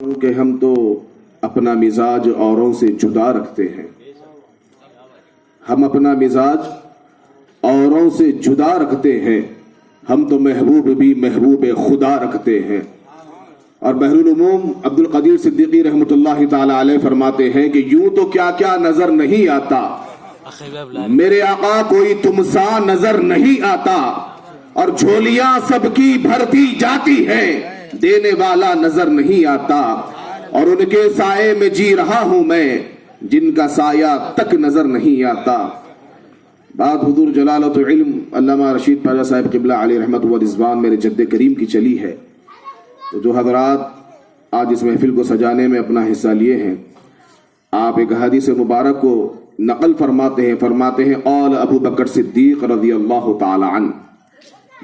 کہ ہم تو اپنا مزاج اوروں سے جدا رکھتے ہیں، ہم اپنا مزاج اوروں سے جدا رکھتے ہیں، ہم تو محبوب بھی محبوب خدا رکھتے ہیں۔ اور بحر العلوم عبد القدیر صدیقی رحمۃ اللہ تعالی علیہ فرماتے ہیں کہ یوں تو کیا کیا نظر نہیں آتا، میرے آقا کوئی تم سا نظر نہیں آتا، اور جھولیاں سب کی بھرتی جاتی ہیں، دینے والا نظر نہیں آتا، اور ان کے سائے میں جی رہا ہوں میں جن کا سایہ تک نظر نہیں آتا۔ بات حضور جلالت علم علامہ رشید پرجا صاحب قبلہ علیہ رحمت و رضوان میرے جد کریم کی چلی ہے، تو جو حضرات آج اس محفل کو سجانے میں اپنا حصہ لیے ہیں، آپ ایک حدیث مبارک کو نقل فرماتے ہیں قال ابو بکر صدیق رضی اللہ تعالی عنہ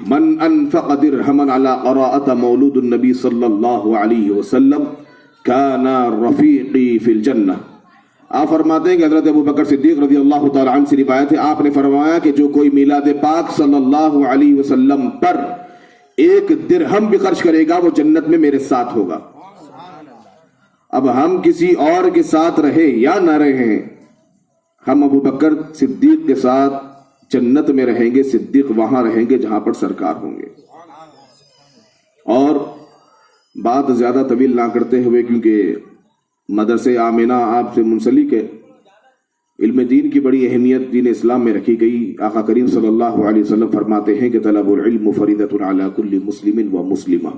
من انفق درہما علی قراءۃ مولود النبی صلی اللہ علیہ وسلم کان رفیقی فی الجنہ۔ آپ فرماتے ہیں کہ حضرت ابو بکر صدیق رضی اللہ تعالی عنہ سے روایت ہے، آپ نے فرمایا کہ جو کوئی میلاد پاک صلی اللہ علیہ وسلم پر ایک درہم بھی خرچ کرے گا وہ جنت میں میرے ساتھ ہوگا۔ اب ہم کسی اور کے ساتھ رہے یا نہ رہیں، ہم ابو بکر صدیق کے ساتھ جنت میں رہیں گے، صدیق وہاں رہیں گے جہاں پر سرکار ہوں گے۔ اور بات زیادہ طویل نہ کرتے ہوئے، کیونکہ مدرسے آمنہ آپ سے منسلک ہے، علم دین کی بڑی اہمیت دین اسلام میں رکھی گئی۔ آقا کریم صلی اللہ علیہ وسلم فرماتے ہیں کہ طلب العلم فریضۃ علی کل مسلم و مسلمہ،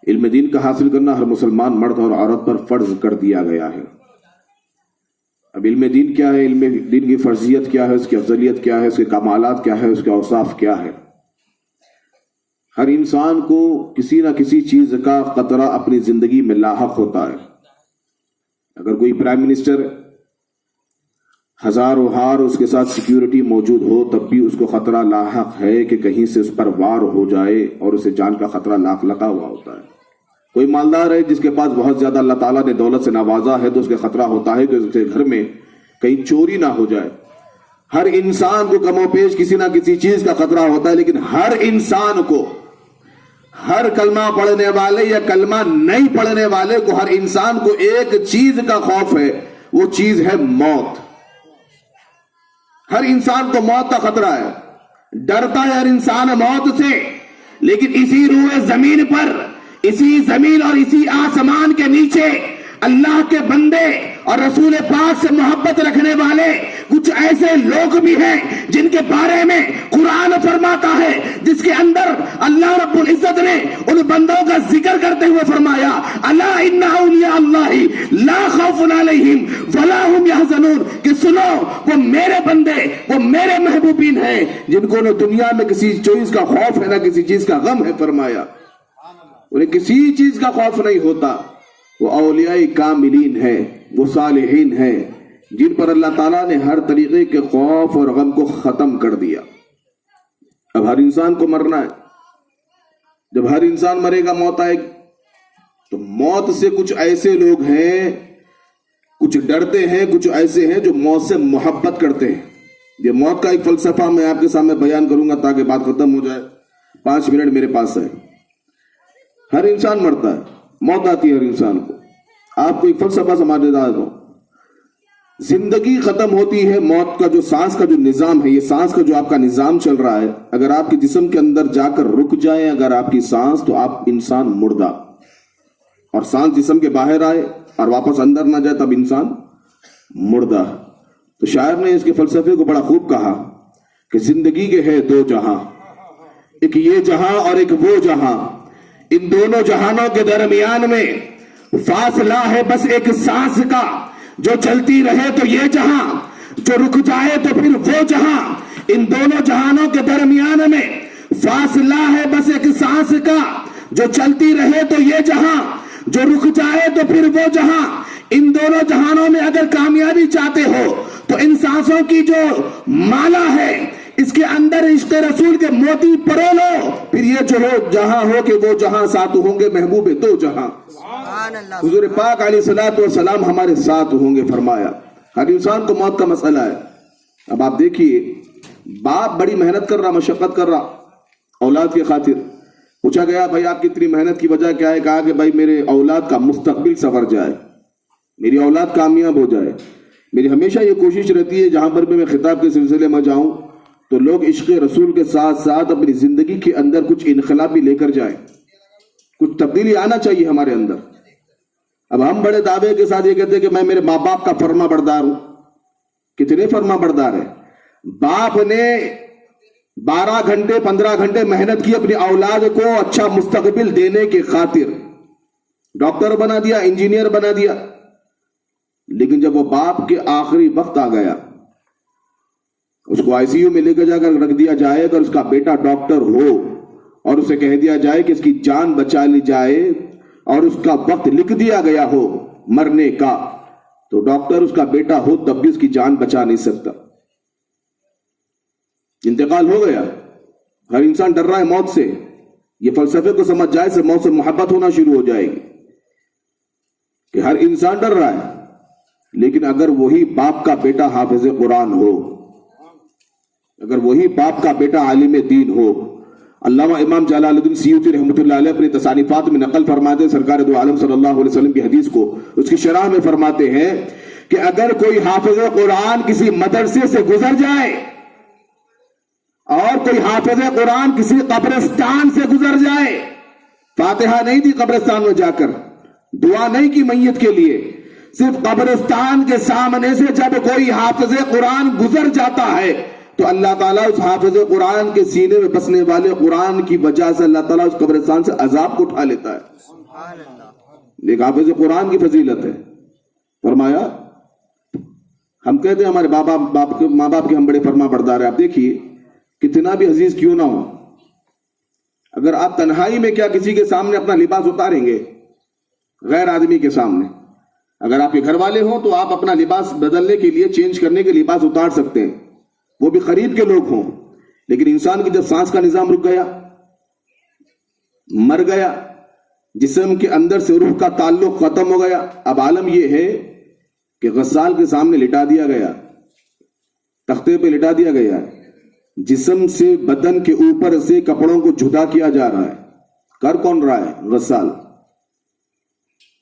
علم دین کا حاصل کرنا ہر مسلمان مرد اور عورت پر فرض کر دیا گیا ہے۔ اب علم دین کیا ہے، علم دین کی فرضیت کیا ہے، اس کی افضلیت کیا ہے، اس کے کمالات کیا ہے، اس کے اوصاف کیا ہے؟ ہر انسان کو کسی نہ کسی چیز کا قطرہ اپنی زندگی میں لاحق ہوتا ہے۔ اگر کوئی پرائم منسٹر ہزار و ہار اس کے ساتھ سیکیورٹی موجود ہو، تب بھی اس کو خطرہ لاحق ہے کہ کہیں سے اس پر وار ہو جائے، اور اسے جان کا خطرہ لگا ہوا ہوتا ہے۔ کوئی مالدار ہے جس کے پاس بہت زیادہ اللہ تعالیٰ نے دولت سے نوازا ہے، تو اس کے خطرہ ہوتا ہے کہ اس کے گھر میں کہیں چوری نہ ہو جائے۔ ہر انسان کو کم و بیش کسی نہ کسی چیز کا خطرہ ہوتا ہے، لیکن ہر انسان کو، ہر کلمہ پڑھنے والے یا کلمہ نہیں پڑھنے والے کو، ہر انسان کو ایک چیز کا خوف ہے، وہ چیز ہے موت۔ ہر انسان کو موت کا خطرہ ہے، ڈرتا ہے ہر انسان موت سے، لیکن اسی روئے زمین پر، اسی زمین اور اسی آسمان کے نیچے اللہ کے بندے اور رسول پاک سے محبت رکھنے والے کچھ ایسے لوگ بھی ہیں جن کے بارے میں قرآن فرماتا ہے، جس کے اندر اللہ رب العزت نے ان بندوں کا ذکر کرتے ہوئے فرمایا الا ان اولیاء اللہ لا خوف علیہم ولا هم يحزنون، کہ سنو وہ میرے بندے، وہ میرے محبوبین ہیں جن کو نہ دنیا میں کسی چیز کا خوف ہے نہ کسی چیز کا غم ہے۔ فرمایا انہیں کسی چیز کا خوف نہیں ہوتا، وہ اولیاء کاملین ہیں، وہ صالحین ہیں جن پر اللہ تعالیٰ نے ہر طریقے کے خوف اور غم کو ختم کر دیا۔ اب ہر انسان کو مرنا ہے، جب ہر انسان مرے گا، موت آئے گی، تو موت سے کچھ ایسے لوگ ہیں، کچھ ڈرتے ہیں، کچھ ایسے ہیں جو موت سے محبت کرتے ہیں۔ یہ موت کا ایک فلسفہ میں آپ کے سامنے بیان کروں گا تاکہ بات ختم ہو جائے، 5 منٹ میرے پاس ہے۔ ہر انسان مرتا ہے، موت آتی ہے ہر انسان کو۔ آپ کو ایک فلسفہ سمجھ دیتا ہوں، زندگی ختم ہوتی ہے، موت کا جو سانس کا جو نظام ہے، یہ سانس کا جو آپ کا نظام چل رہا ہے، اگر آپ کے جسم کے اندر جا کر رک جائے اگر آپ کی سانس، تو آپ انسان مردہ، اور سانس جسم کے باہر آئے اور واپس اندر نہ جائے تب انسان مردہ۔ تو شاعر نے اس کے فلسفے کو بڑا خوب کہا کہ زندگی کے ہے 2 جہاں، ایک یہ جہاں اور ایک وہ جہاں، ان دونوں جہانوں کے درمیان میں فاصلہ ہے بس ایک سانس کا، جو چلتی رہے تو یہ جہاں، جو رک جائے تو پھر وہ جہاں، ان دونوں جہانوں کے درمیان میں فاصلہ ہے بس ایک سانس کا، جو چلتی رہے تو یہ جہاں، جو رک جائے تو پھر وہ جہاں، ان دونوں جہانوں میں اگر کامیابی چاہتے ہو تو ان سانسوں کی جو مالا ہے اس کے اندر عشق رسول کے موتی پرو لو، پھر یہ جو ہو جہاں ہو کہ وہ جہاں ساتھ ہوں گے محبوب 2 جہاں۔ حضور پاک علیہ الصلوۃ والسلام ہمارے ساتھ ہوں گے۔ فرمایا ہر انسان کو موت کا مسئلہ ہے۔ اب آپ دیکھیے، باپ بڑی محنت کر رہا، مشقت کر رہا اولاد کی خاطر، پوچھا گیا بھائی آپ کی اتنی محنت کی وجہ کیا ہے؟ کہا کہ بھائی میرے اولاد کا مستقبل سنور جائے، میری اولاد کامیاب ہو جائے۔ میری ہمیشہ یہ کوشش رہتی ہے جہاں پر بھی میں خطاب کے سلسلے میں جاؤں تو لوگ عشق رسول کے ساتھ ساتھ اپنی زندگی کے اندر کچھ انقلاب بھی لے کر جائیں، کچھ تبدیلی آنا چاہیے ہمارے اندر۔ اب ہم بڑے دعوے کے ساتھ یہ کہتے ہیں کہ میں میرے ماں باپ کا فرما بردار ہوں۔ کتنے فرما بردار ہیں؟ باپ نے 12 گھنٹے 15 گھنٹے محنت کی اپنی اولاد کو اچھا مستقبل دینے کی خاطر، ڈاکٹر بنا دیا، انجینئر بنا دیا، لیکن جب وہ باپ کے آخری وقت آ گیا، اس کو ICU میں لے کے جا کر رکھ دیا جائے، اگر اس کا بیٹا ڈاکٹر ہو اور اسے کہہ دیا جائے کہ اس کی جان بچا لی جائے اور اس کا وقت لکھ دیا گیا ہو مرنے کا، تو ڈاکٹر اس کا بیٹا ہو تب بھی اس کی جان بچا نہیں سکتا۔ انتقال ہو گیا، ہر انسان ڈر رہا ہے موت سے۔ یہ فلسفے کو سمجھ جائے سے موت سے محبت ہونا شروع ہو جائے گی کہ ہر انسان ڈر رہا ہے۔ لیکن اگر وہی باپ کا بیٹا حافظ قرآن ہو، اگر وہی باپ کا بیٹا عالم دین ہو، علامہ امام جلال الدین سیوطی رحمۃ اللہ علیہ اپنے تصانیفات میں نقل فرماتے ہیں، سرکار دو عالم صلی اللہ علیہ وسلم کی حدیث کو اس کی شرح میں فرماتے ہیں کہ اگر کوئی حافظ قرآن کسی مدرسے سے گزر جائے اور کوئی حافظ قرآن کسی قبرستان سے گزر جائے، فاتحہ نہیں دی قبرستان میں جا کر، دعا نہیں کی میت کے لیے، صرف قبرستان کے سامنے سے جب کوئی حافظ قرآن گزر جاتا ہے تو اللہ تعالیٰ اس حافظ قرآن کے سینے میں بسنے والے قرآن کی وجہ سے اللہ تعالیٰ اس قبرستان سے عذاب کو اٹھا لیتا ہے۔ ایک حافظ قرآن کی فضیلت ہے۔ فرمایا ہم کہتے ہیں ہمارے ماں باپ کے ہم بڑے فرما بردار ہیں، آپ دیکھیے کتنا بھی عزیز کیوں نہ ہو، اگر آپ تنہائی میں کیا کسی کے سامنے اپنا لباس اتاریں گے، غیر آدمی کے سامنے، اگر آپ کے گھر والے ہوں تو آپ اپنا لباس بدلنے کے لیے، چینج کرنے کے لباس اتار سکتے ہیں، وہ بھی قریب کے لوگ ہوں۔ لیکن انسان کی جب سانس کا نظام رک گیا، مر گیا، جسم کے اندر سے روح کا تعلق ختم ہو گیا، اب عالم یہ ہے کہ غسال کے سامنے لٹا دیا گیا، تختے پہ لٹا دیا گیا، جسم سے بدن کے اوپر سے کپڑوں کو جدا کیا جا رہا ہے۔ کر کون رہا ہے؟ غسال۔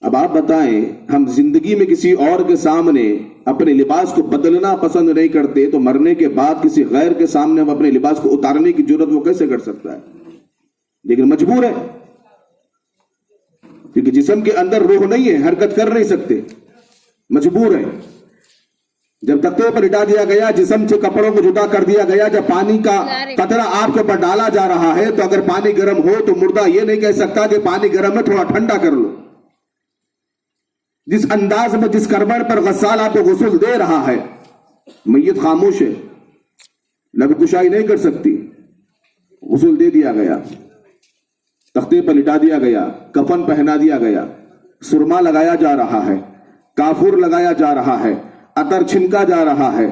اب آپ بتائیں، ہم زندگی میں کسی اور کے سامنے اپنے لباس کو بدلنا پسند نہیں کرتے تو مرنے کے بعد کسی غیر کے سامنے ہم اپنے لباس کو اتارنے کی جرات وہ کیسے کر سکتا ہے؟ لیکن مجبور ہے، کیونکہ جسم کے اندر روح نہیں ہے، حرکت کر نہیں سکتے، مجبور ہے۔ جب تختے پر لٹا دیا گیا، جسم سے کپڑوں کو جدا کر دیا گیا، جب پانی کا قطرہ آپ کے اوپر ڈالا جا رہا ہے تو اگر پانی گرم ہو تو مردہ یہ نہیں کہہ سکتا کہ پانی گرم ہے تھوڑا ٹھنڈا کر لو۔ جس انداز میں، جس کربڑ پر غسال آپ کو غسل دے رہا ہے، میت خاموش ہے، لب کشائی نہیں کر سکتی، غسل دے دیا گیا، تختے پر لٹا دیا گیا، کفن پہنا دیا گیا، سرما لگایا جا رہا ہے، کافور لگایا جا رہا ہے، عطر چھنکا جا رہا ہے،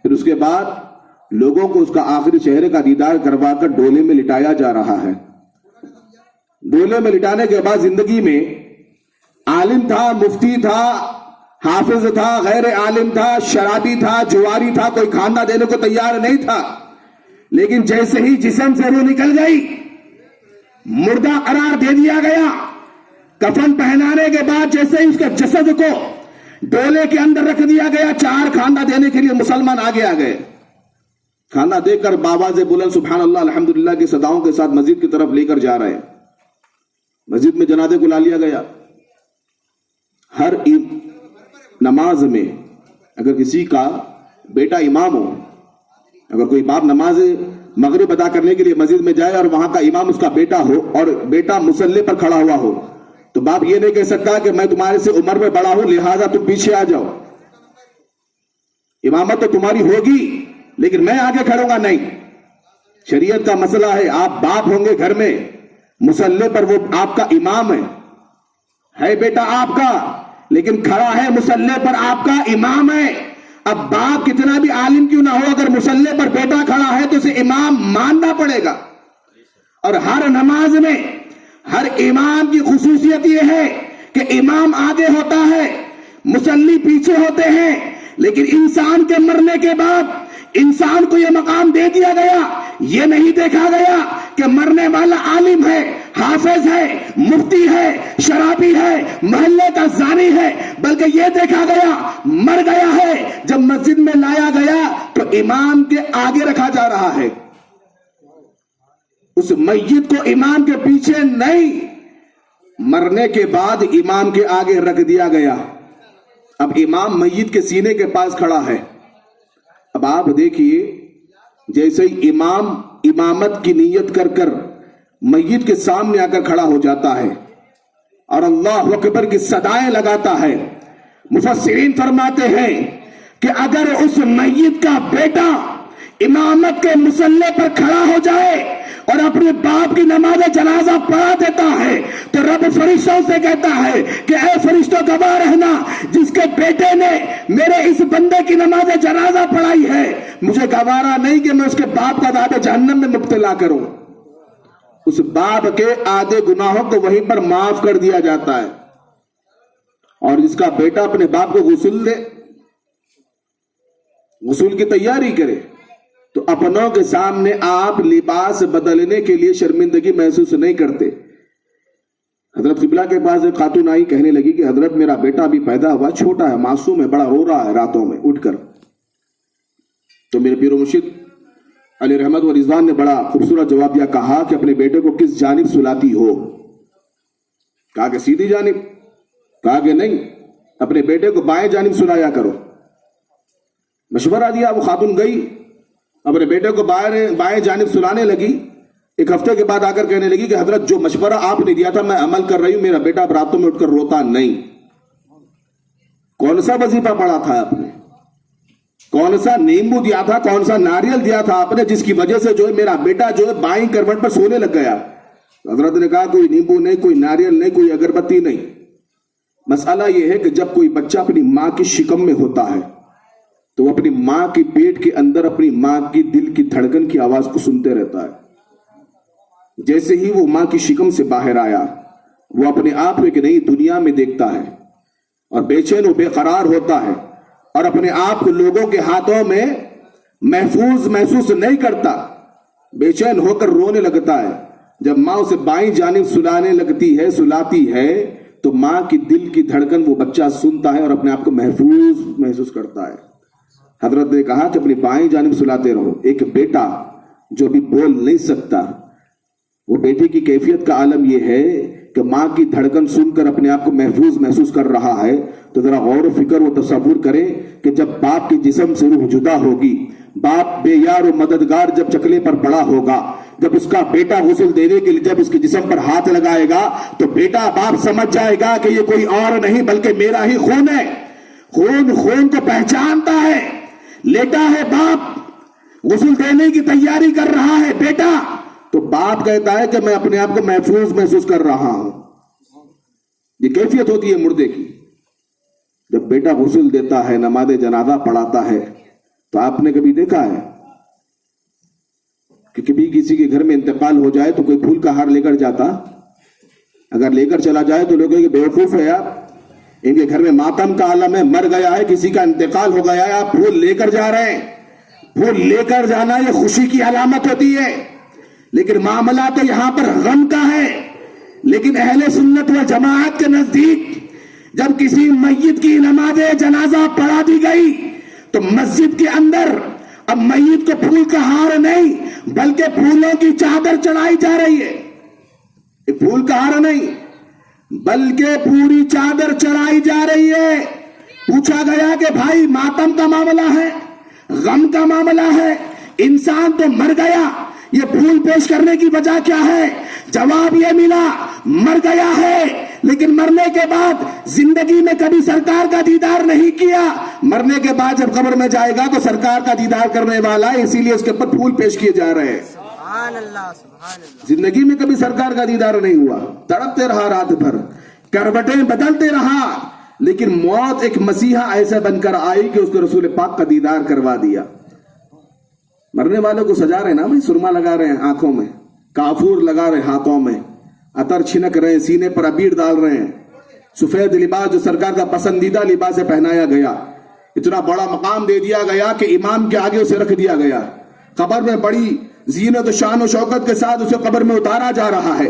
پھر اس کے بعد لوگوں کو اس کا آخری چہرے کا دیدار کروا کر ڈولے میں لٹایا جا رہا ہے۔ ڈولے میں لٹانے کے بعد زندگی میں عالم تھا، مفتی تھا، حافظ تھا، غیر عالم تھا، شرابی تھا، جواری تھا، کوئی کھانا دینے کو تیار نہیں تھا، لیکن جیسے ہی جسم سے روح نکل گئی، مردہ قرار دے دیا گیا، کفن پہنانے کے بعد جیسے ہی اس کے جسد کو ڈولے کے اندر رکھ دیا گیا، 4 کھانا دینے کے لیے مسلمان آگے آ گئے، کھانا دے کر بآواز بلند سبحان اللہ الحمدللہ کی صداؤں کے ساتھ مسجد کی طرف لے کر جا رہے ہیں۔ مسجد میں جنازے کو لا لیا گیا۔ ہر نماز میں اگر کسی کا بیٹا امام ہو، اگر کوئی باپ نماز مغرب ادا کرنے کے لیے مسجد میں جائے اور وہاں کا امام اس کا بیٹا ہو اور بیٹا مصلی پر کھڑا ہوا ہو تو باپ یہ نہیں کہہ سکتا کہ میں تمہارے سے عمر میں بڑا ہوں لہذا تم پیچھے آ جاؤ، امامت تو تمہاری ہوگی لیکن میں آگے کھڑوں گا نہیں۔ شریعت کا مسئلہ ہے، آپ باپ ہوں گے گھر میں، مصلی پر وہ آپ کا امام ہے بیٹا آپ کا، لیکن کھڑا ہے مصلی پر آپ کا امام ہے۔ اب باپ کتنا بھی عالم کیوں نہ ہو، اگر مصلی پر بیٹا کھڑا ہے تو اسے امام ماننا پڑے گا۔ اور ہر نماز میں ہر امام کی خصوصیت یہ ہے کہ امام آگے ہوتا ہے، مصلی پیچھے ہوتے ہیں، لیکن انسان کے مرنے کے بعد انسان کو یہ مقام دے دیا گیا، یہ نہیں دیکھا گیا کہ مرنے والا عالم ہے، حافظ ہے, مفتی ہے, شرابی ہے, محلے کا زانی ہے, بلکہ یہ دیکھا گیا مر گیا ہے. جب مسجد میں لایا گیا تو امام کے آگے رکھا جا رہا ہے. اس میت کو امام کے پیچھے نہیں, مرنے کے بعد امام کے آگے رکھ دیا گیا. اب امام میت کے سینے کے پاس کھڑا ہے. اب آپ دیکھیے, جیسے ہی امام امامت کی نیت کر کر میت کے سامنے آ کر کھڑا ہو جاتا ہے اور اللہ اکبر کی صدائیں لگاتا ہے, مفسرین فرماتے ہیں کہ اگر اس میت کا بیٹا امامت کے مصلی پر کھڑا ہو جائے اور اپنے باپ کی نماز جنازہ پڑھا دیتا ہے تو رب فرشتوں سے کہتا ہے کہ اے فرشتوں گواہ رہنا, جس کے بیٹے نے میرے اس بندے کی نماز جنازہ پڑھائی ہے, مجھے گوارا نہیں کہ میں اس کے باپ کا عذاب جہنم میں مبتلا کروں. اس باپ کے آدھے گناہوں کو وہیں پر معاف کر دیا جاتا ہے. اور جس کا بیٹا اپنے باپ کو غسل دے, غسل کی تیاری کرے, تو اپنوں کے سامنے آپ لباس بدلنے کے لیے شرمندگی محسوس نہیں کرتے. حضرت قبلہ کے پاس ایک خاتون آئی, کہنے لگی کہ حضرت میرا بیٹا ابھی پیدا ہوا, چھوٹا ہے, معصوم ہے, بڑا رو رہا ہے راتوں میں اٹھ کر. تو میرے پیر و مرشد علی رحمت و رضوان نے بڑا خوبصورت جواب دیا, کہا کہ اپنے بیٹے کو کس جانب سلاتی ہو؟ کہا کہ سیدھی جانب. کہا کہ نہیں, اپنے بیٹے کو بائیں جانب سلایا کرو. مشورہ دیا, وہ خاتون گئی, اپنے بیٹے کو بائیں جانب سلانے لگی. ایک ہفتے کے بعد آ کر کہنے لگی کہ حضرت جو مشورہ آپ نے دیا تھا میں عمل کر رہی ہوں, میرا بیٹا اب راتوں میں اٹھ کر روتا نہیں. کون سا وظیفہ پڑھا تھا آپ نے, کون سا نیمبو دیا تھا, کون سا ناریل دیا تھا آپ نے, جس کی وجہ سے جو ہے میرا بیٹا جو ہے بائیں کروٹ پر سونے لگ گیا؟ حضرت نے کہا کوئی نیمبو نہیں, کوئی ناریل نہیں, کوئی اگربتی نہیں. مسئلہ یہ ہے کہ جب کوئی بچہ اپنی ماں کی شکم میں ہوتا ہے تو وہ اپنی ماں کی پیٹ کے اندر اپنی ماں کی دل کی دھڑکن کی آواز کو سنتے رہتا ہے. جیسے ہی وہ ماں کی شکم سے باہر آیا, وہ اپنے آپ کو ایک نئی دنیا میں دیکھتا ہے اور بے چین و بے قرار ہوتا ہے اور اپنے آپ کو لوگوں کے ہاتھوں میں محفوظ محسوس نہیں کرتا, بے چین ہو کر رونے لگتا ہے. جب ماں اسے بائیں جانب سلانے لگتی ہے, سلاتی ہے, تو ماں کی دل کی دھڑکن وہ بچہ سنتا ہے اور اپنے آپ کو محفوظ محسوس کرتا ہے. حضرت نے کہا کہ اپنی بائیں جانب سلاتے رہو. ایک بیٹا جو بھی بول نہیں سکتا, وہ بیٹے کی کیفیت کا عالم یہ ہے کہ ماں کی دھڑکن سن کر اپنے آپ کو محفوظ محسوس کر رہا ہے. تو ذرا غور و فکر و تصور کریں کہ جب باپ کے جسم سے روح جدا ہوگی, باپ بے یار و مددگار جب چکلے پر پڑا ہوگا, جب اس کا بیٹا غسل دینے کے لیے جب اس کے جسم پر ہاتھ لگائے گا تو بیٹا باپ سمجھ جائے گا کہ یہ کوئی اور نہیں بلکہ میرا ہی خون ہے. خون خون کو پہچانتا ہے. لیٹا ہے باپ, غسل دینے کی تیاری کر رہا ہے بیٹا, تو باپ کہتا ہے کہ میں اپنے آپ کو محفوظ محسوس کر رہا ہوں. یہ کیفیت ہوتی ہے مردے کی. جب بیٹا غسل دیتا ہے, نماز جنازہ پڑھاتا ہے, تو آپ نے کبھی دیکھا ہے کہ کبھی کسی کے گھر میں انتقال ہو جائے تو کوئی پھول کا ہار لے کر جاتا؟ اگر لے کر چلا جائے تو لوگ کہیں گے بیوقوف ہے یار, ان کے گھر میں ماتم کا عالم ہے, مر گیا ہے, کسی کا انتقال ہو گیا ہے, آپ پھول لے کر جا رہے ہیں. پھول لے کر جانا یہ خوشی کی علامت ہوتی ہے, لیکن معاملہ تو یہاں پر غم کا ہے. لیکن اہل سنت و جماعت کے نزدیک جب کسی میت کی نماز جنازہ پڑھا دی گئی تو مسجد کے اندر اب میت کو پھول کا ہار نہیں بلکہ پھولوں کی چادر چڑھائی جا رہی ہے. پھول کا ہار نہیں بلکہ پوری چادر چڑھائی جا رہی ہے. پوچھا گیا کہ بھائی ماتم کا معاملہ ہے, غم کا معاملہ ہے, انسان تو مر گیا, یہ پھول پیش کرنے کی وجہ کیا ہے؟ جواب یہ ملا, مر گیا ہے لیکن مرنے کے بعد زندگی میں کبھی سرکار کا دیدار نہیں کیا, مرنے کے بعد جب قبر میں جائے گا تو سرکار کا دیدار کرنے والا ہے, اسی لیے اس کے اوپر پھول پیش کیے جا رہے ہیں. سبحان اللہ, سبحان اللہ. زندگی میں کبھی سرکار کا دیدار نہیں ہوا, تڑپتے رہا رات بھر, کروٹیں بدلتے رہا, لیکن موت ایک مسیحا ایسا بن کر آئی کہ اس کو رسول پاک کا دیدار کروا دیا. مرنے والوں کو سجا رہے نا بھائی, سرما لگا رہے ہیں آنکھوں میں, کافور لگا رہے ہیں ہاتھوں میں, عطر چھنک رہے ہیں, سینے پر عبیر ڈال رہے ہیں, سفید لباس جو سرکار کا پسندیدہ لباس ہے پہنایا گیا, اتنا بڑا مقام دے دیا گیا کہ امام کے آگے اسے رکھ دیا گیا, قبر میں بڑی زینت و شان و شوکت کے ساتھ اسے قبر میں اتارا جا رہا ہے.